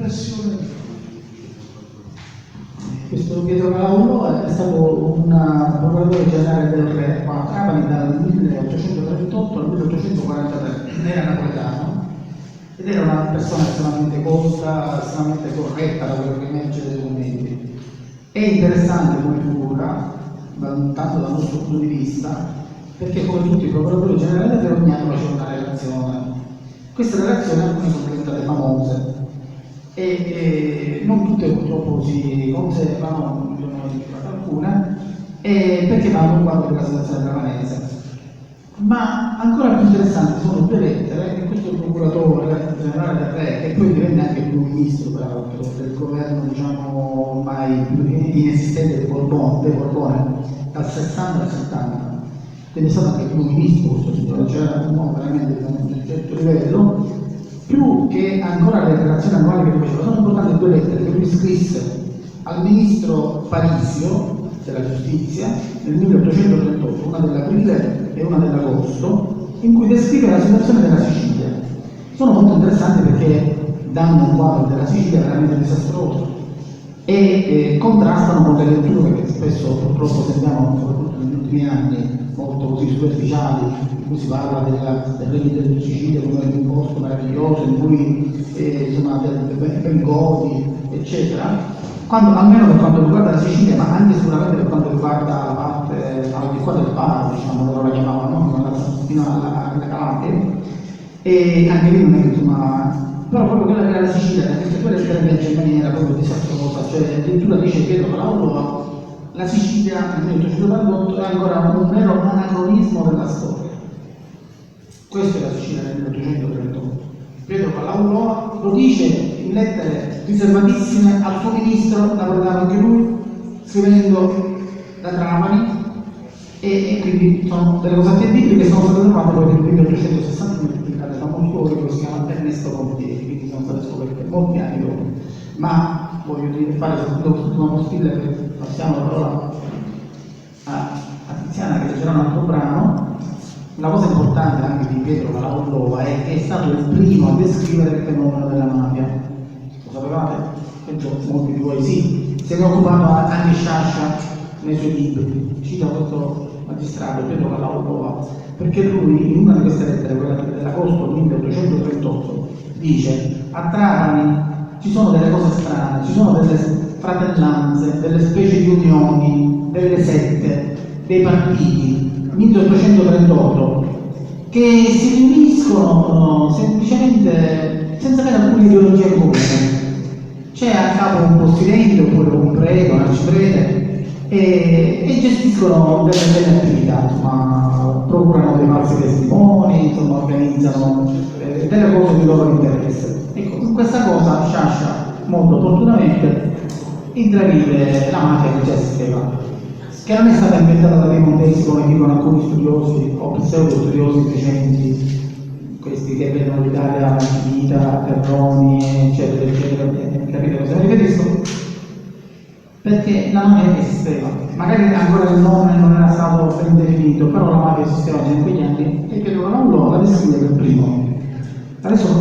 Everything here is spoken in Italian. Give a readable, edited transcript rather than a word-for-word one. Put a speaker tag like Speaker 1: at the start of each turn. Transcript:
Speaker 1: l'impressione. Questo Pietro Calaulo è stato un procuratore generale del re qua a Trapani dal 1838 al 1843, era napoletano ed era una persona estremamente colta, estremamente corretta da quello che emerge dai documenti. È interessante come figura, tanto dal nostro punto di vista, perché come tutti i procuratori generali del re ogni anno faceva una relazione. Queste relazioni alcune sono diventate famose e non tutte purtroppo si conservano, io ne ho modificate alcune, perché danno un quadro della situazione trapanese. Ma ancora più interessanti sono due lettere che questo procuratore generale del re, che poi divenne anche primo ministro peraltro del governo diciamo ormai inesistente di Borbone, dal 60 al 70, quindi è stato anche primo ministro questo signore, c'era un uomo veramente di un certo livello. Più che ancora le relazioni annuali che faceva, sono importanti due lettere che lui scrisse al ministro Parisio della giustizia nel 1838, una dell'aprile e una dell'agosto, in cui descrive la situazione della Sicilia. Sono molto interessanti perché danno un quadro della Sicilia veramente disastroso e contrastano con le letture che spesso purtroppo sentiamo, soprattutto negli ultimi anni, molto così superficiali, in cui si parla del reddito di Sicilia come un posto meraviglioso, in cui insomma del Bengodi, eccetera, quando, almeno per quanto riguarda la Sicilia, ma anche sicuramente per quanto riguarda la parte al di qua del Paro, diciamo, loro la chiamavano, fino alla Calabria, e anche lì non è che insomma. Però proprio quella che era la Sicilia, la scrittura emerge in maniera proprio disastrosa, cioè addirittura dice Pietro Calaulo, la Sicilia nel 1848 è ancora un vero anacronismo della storia. Questa è la Sicilia nel 1838. Pietro Calaulo lo dice in lettere riservatissime al suo ministro, napoletano anche lui, scrivendo da Trapani, e quindi sono delle cose attendibili che sono state trovate poi nel 1860 da un storico che si chiama Ernesto Pontieri, quindi sono state scoperte molti anni dopo. Ma voglio dire, fare l'ultima postilla che passiamo la parola a Tiziana che leggerà un altro brano. Una cosa importante anche di Pietro Calaulo è che è stato il primo a descrivere il fenomeno della mafia. Lo sapevate? Penso molti di voi sì. Se ne è occupato anche Sciascia nei suoi libri. Cita questo magistrato Pietro Calaulo perché lui in una di queste lettere, quella dell'agosto 1838, dice: a Trapani ci sono delle cose strane, ci sono delle fratellanze, delle specie di unioni, delle sette, dei partiti 1838 che si riuniscono semplicemente senza avere alcuna ideologia comune. C'è a capo un possidente oppure un prete, un arciprete e gestiscono delle attività, insomma, procurano dei falsi testimoni, insomma, organizzano delle cose di loro interesse. Ecco, in questa cosa Sciascia molto opportunamente intravide la mafia che già esisteva, che non è stata inventata da Piemontesi come dicono alcuni studiosi o pseudo-studiosi recenti, questi che vedono l'Italia finita, Terroni, eccetera, eccetera, capite cosa mi riferisco? Perché la mafia esisteva, magari ancora il nome non era stato ben definito, però la mafia esisteva già in quegli anni e Pietro Calaulo la descrive per primo. Adesso